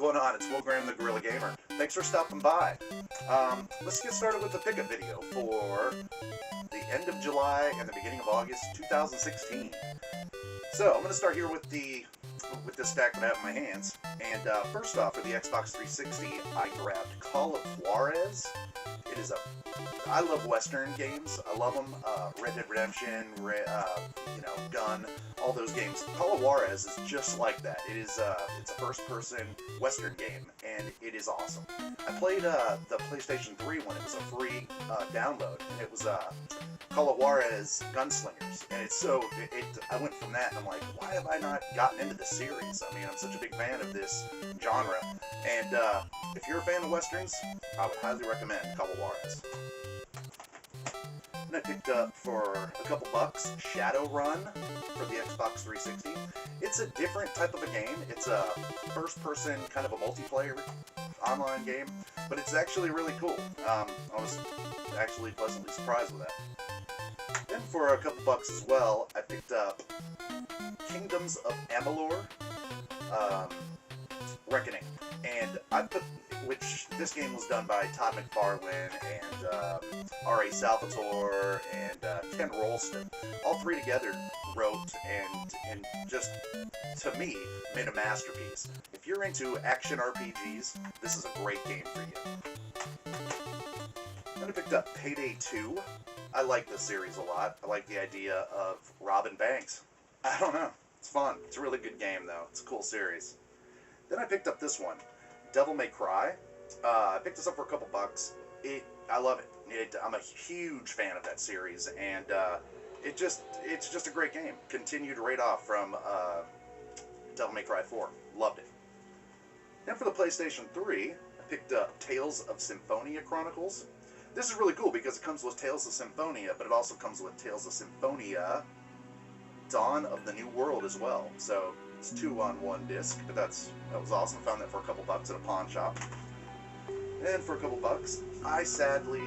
going on? It's Graham, the Guerrilla Gamer. Thanks for stopping by. Let's get started with the pickup video for the end of July and the beginning of August 2016. So I'm going to start here with this stack that I have in my hands. And first off, for the Xbox 360, I grabbed Call of Juarez. I love Western games. I love them. Red Dead Redemption, Gun, all those games. Call of Juarez is just like that. It's a first-person Western game, and it is awesome. I played the PlayStation 3 when it was a free download, and it was Call of Juarez Gunslingers, and I went from that, and I'm like, why have I not gotten into this series? I mean, I'm such a big fan of this genre, and if you're a fan of Westerns, I would highly recommend Call of Juarez. And I picked up for a couple bucks Shadowrun for the Xbox 360. It's a different type of a game. It's a first-person kind of a multiplayer online game, but it's actually really cool. I was actually pleasantly surprised with that. Then for a couple bucks as well, I picked up Kingdoms of Amalur Reckoning, and this game was done by Todd McFarlane and R.A. Salvatore and Ken Rolston. All three together wrote and just, to me, made a masterpiece. If you're into action RPGs, this is a great game for you. Then I picked up Payday 2. I like this series a lot. I like the idea of robbing banks. I don't know. It's fun. It's a really good game, though. It's a cool series. Then I picked up this one, Devil May Cry. I picked this up for a couple bucks. I love it. I'm a huge fan of that series, and it's just a great game. Continued right off from Devil May Cry 4. Loved it. Then for the PlayStation 3, I picked up Tales of Symphonia Chronicles. This is really cool because it comes with Tales of Symphonia, but it also comes with Tales of Symphonia Dawn of the New World as well. So it's 2 on 1 disc, but that was awesome. I found that for a couple bucks at a pawn shop. And for a couple bucks, I sadly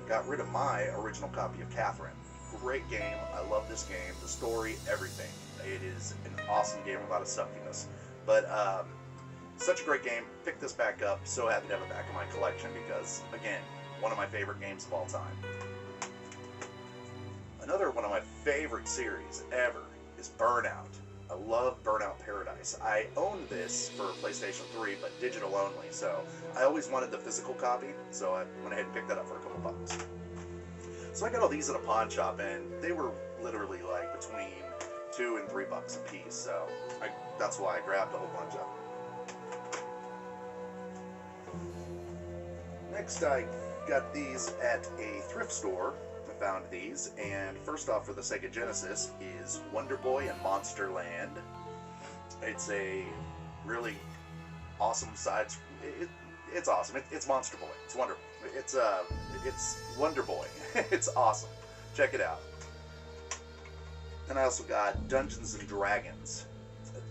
got rid of my original copy of Catherine. Great game. I love this game. The story, everything. It is an awesome game about a succubus. But such a great game. Picked this back up. So happy to have it back in my collection because, again, one of my favorite games of all time. Another one of my favorite series ever is Burnout. I love Burnout Paradise. I own this for PlayStation 3, but digital only, so I always wanted the physical copy, so I went ahead and picked that up for a couple bucks. So I got all these at a pawn shop, and they were literally like between $2 and $3 a piece, so that's why I grabbed a whole bunch of them. Next, I got these at a thrift store. I found these, and first off for the Sega Genesis is Wonder Boy and Monster Land. It's a really awesome side. It's awesome. It's Monster Boy. It's wonderful. It's Wonder Boy. It's awesome. Check it out. And I also got Dungeons and Dragons.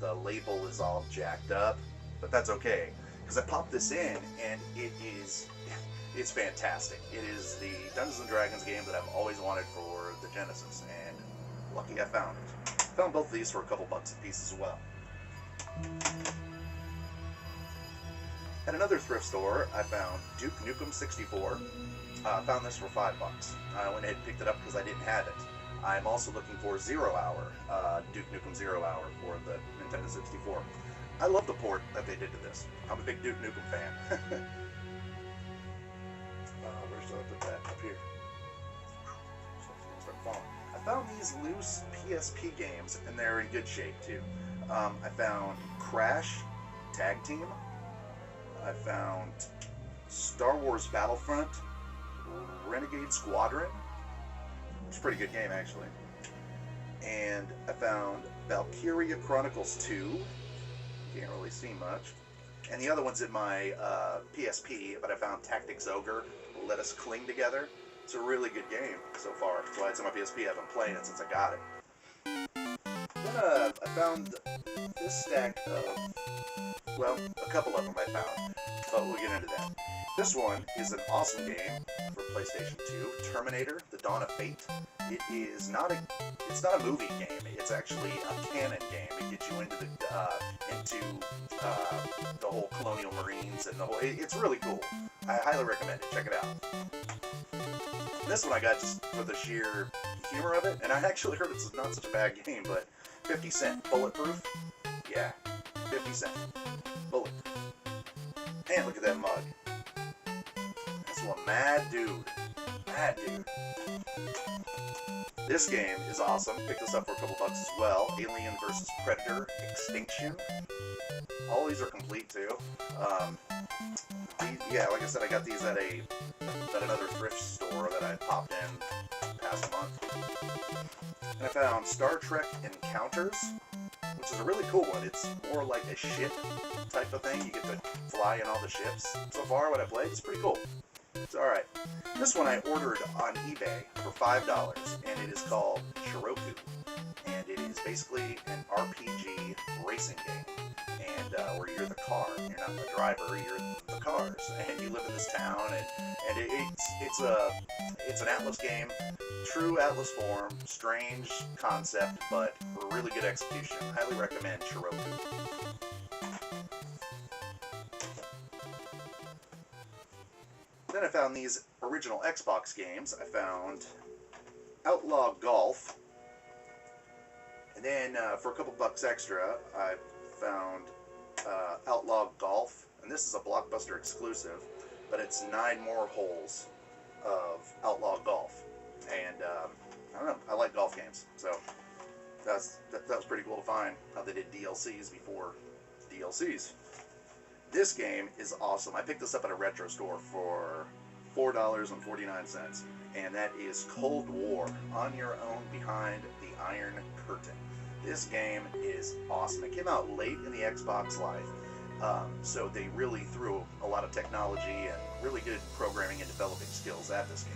The label is all jacked up, but that's okay because I popped this in and it's fantastic. It is the Dungeons & Dragons game that I've always wanted for the Genesis, and lucky I found it. I found both of these for a couple bucks a piece as well. At another thrift store, I found Duke Nukem 64. I found this for $5. I went ahead and picked it up because I didn't have it. I'm also looking for Zero Hour, Duke Nukem 0 Hour for the Nintendo 64. I love the port that they did to this. I'm a big Duke Nukem fan. Where should I put that? Up here. Start falling. I found these loose PSP games, and they're in good shape too. I found Crash Tag Team. I found Star Wars Battlefront Renegade Squadron. It's a pretty good game, actually. And I found Valkyria Chronicles 2. Can't really see much. And the other one's in my PSP, but I found Tactics Ogre, Let Us Cling Together. It's a really good game so far. That's why it's on my PSP. I've been playing it since I got it. Then I found this stack of, well, a couple of them I found, but we'll get into that. This one is an awesome game for PlayStation 2, Terminator, The Dawn of Fate. it is not a, it's not a movie game. It's actually a canon game. It gets you into the whole colonial marines and the whole. It's really cool. I highly recommend it. Check it out. This one I got just for the sheer humor of it, and I actually heard it's not such a bad game, but 50 cent bulletproof. Yeah, 50 cent bulletproof. And look at that mug. That's one mad dude. Mad dude. This game is awesome. Picked this up for a couple bucks as well. Alien vs. Predator Extinction. All these are complete too. Yeah, like I said, I got these at another thrift store that I popped in past month. And I found Star Trek Encounters, which is a really cool one. It's more like a ship type of thing. You get to fly in all the ships. So far, what I played, it's pretty cool. It's alright. This one I ordered on eBay for $5, and it is called Shiroku. And it is basically an RPG racing game. And where you're the car. You're not the driver, you're the cars. And you live in this town, and it's an Atlas game. True Atlas form, strange concept, but really good execution. Highly recommend Shiroku. Then I found these original Xbox games. I found Outlaw Golf. And then for a couple bucks extra, I found Outlaw Golf. And this is a Blockbuster exclusive, but it's 9 more holes of Outlaw Golf. And I don't know, I like golf games. So that was pretty cool to find how they did DLCs before DLCs. This game is awesome. I picked this up at a retro store for $4.49, and that is Cold War, On Your Own Behind the Iron Curtain. This game is awesome. It came out late in the Xbox life, so they really threw a lot of technology and really good programming and developing skills at this game.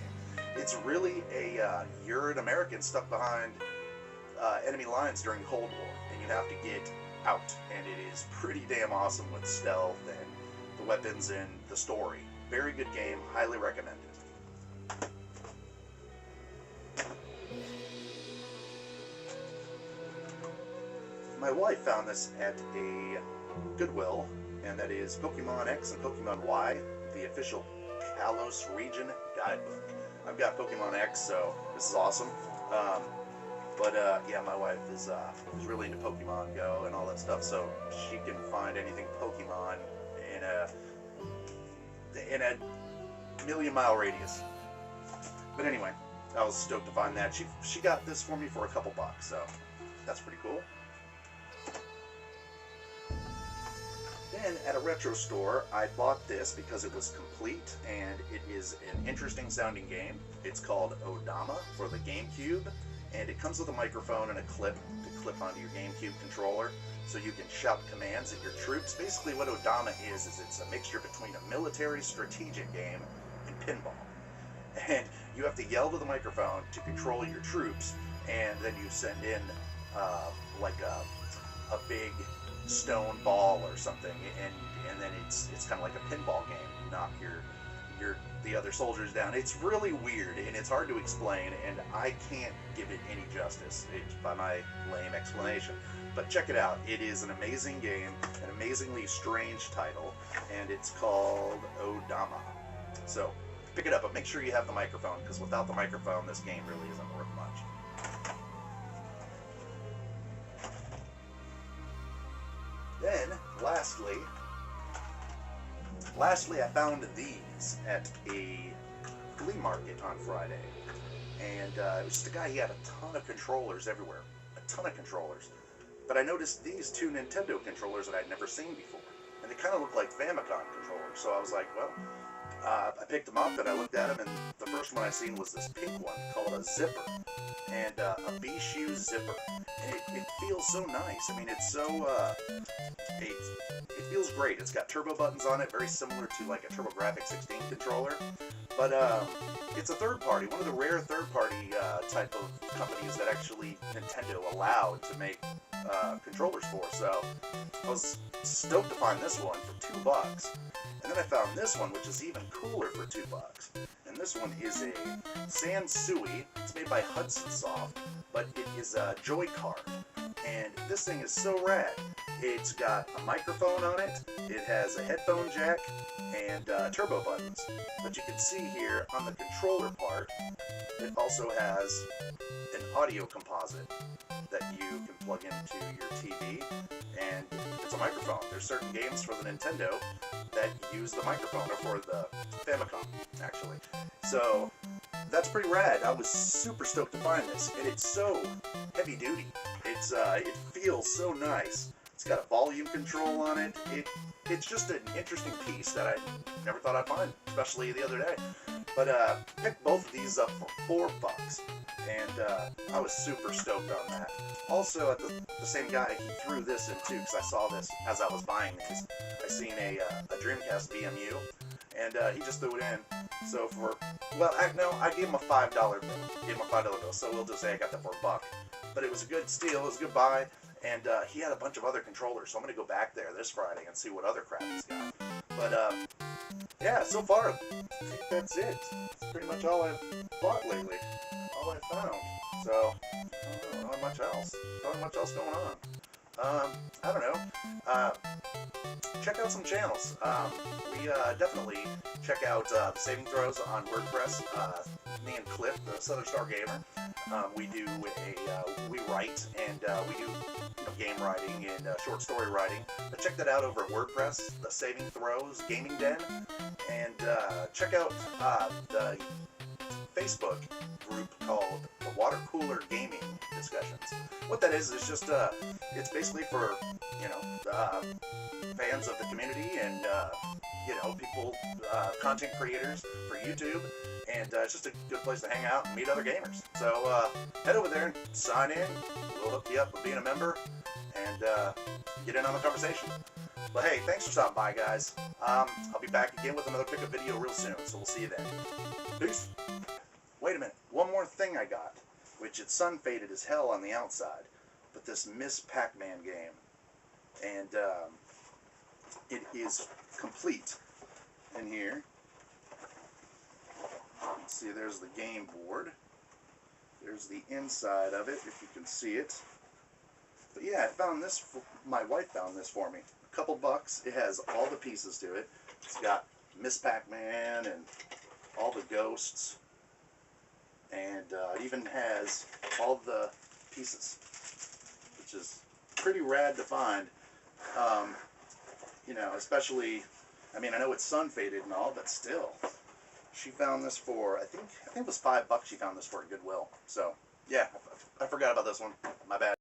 It's really you're an American stuck behind enemy lines during the Cold War, and you have to get out, and it is pretty damn awesome with stealth and the weapons and the story. Very good game, highly recommended. My wife found this at a Goodwill, and that is Pokemon X and Pokemon Y, the official Kalos region guidebook. I've got Pokemon X, so this is awesome. Yeah, my wife is really into Pokemon Go and all that stuff, so she can find anything Pokemon in a million-mile radius. But anyway, I was stoked to find that. She got this for me for a couple bucks, so that's pretty cool. Then at a retro store, I bought this because it was complete, and it is an interesting sounding game. It's called Odama for the GameCube. And it comes with a microphone and a clip to clip onto your GameCube controller so you can shout commands at your troops. Basically what Odama is it's a mixture between a military strategic game and pinball. And you have to yell to the microphone to control your troops, and then you send in like a big stone ball or something, and then it's kind of like a pinball game. You knock the other soldiers down. It's really weird, and it's hard to explain, and I can't give it any justice by my lame explanation. But check it out. It is an amazing game, an amazingly strange title, and it's called Odama. So pick it up, but make sure you have the microphone, because without the microphone, this game really isn't worth much. Then, lastly, I found these at a flea market on Friday, and it was just a guy. He had a ton of controllers everywhere, a ton of controllers. But I noticed these 2 Nintendo controllers that I'd never seen before, and they kind of look like Famicom controllers. So I was like, well, I picked them up and I looked at them, and the first one I seen was this pink one called a Zipper, and a Bishu Zipper, and it feels so nice. I mean, it's so it feels great. It's got turbo buttons on it, very similar to like a TurboGrafx 16 controller, but it's a third party, one of the rare third party type of companies that actually Nintendo allowed to make controllers for. So I was stoked to find this one for $2. And then then I found this one, which is even cooler for $2. And this one is a Sansui. It's made by Hudson Soft, but it is a Joy Card. And this thing is so rad. It's got a microphone on it, it has a headphone jack, and turbo buttons. But you can see here on the controller part, it also has an audio composite that you can plug into your TV, and it's a microphone. There's certain games for the Nintendo that use the microphone, or for the Famicom, actually. So that's pretty rad. I was super stoked to find this, and it's so heavy duty. It feels so nice. It's got a volume control on it. It's just an interesting piece that I never thought I'd find, especially the other day. But picked both of these up for $4, and I was super stoked on that. Also, the same guy, he threw this in too, because I saw this as I was buying these. I seen a Dreamcast VMU, and he just threw it in. So I gave him a $5 bill. So we'll just say I got that for $1. But it was a good steal, it was a good buy, and he had a bunch of other controllers, so I'm going to go back there this Friday and see what other crap he's got. But, yeah, so far, I think that's it. That's pretty much all I've bought lately, all I've found. So, I don't know much else. Not much else going on. I don't know. Check out some channels. We definitely check out the Saving Throws on WordPress. Me and Cliff, the SouthernStar Gamer, we write, and we do game writing and short story writing. But check that out over at WordPress, the Saving Throws Gaming Den, and check out the Facebook group called the Water Cooler Gaming Discussions. What that is just it's basically for fans of the community and people, content creators for YouTube, and it's just a good place to hang out and meet other gamers. So head over there and sign in. We'll hook you up with being a member and get in on the conversation. But hey, thanks for stopping by, guys. I'll be back again with another pickup video real soon, so we'll see you then. Peace. Wait a minute, one more thing I got, which it's sun faded as hell on the outside, but this Miss Pac-Man game, and it is complete in here. Let's see, there's the game board. There's the inside of it, if you can see it. But yeah, I found this, my wife found this for me. A couple bucks. It has all the pieces to it. It's got Miss Pac-Man and all the ghosts. And it even has all the pieces, which is pretty rad to find. Especially, I know it's sun faded and all, but still, she found this for, I think it was $5 she found this for at Goodwill. So, yeah, I forgot about this one. My bad.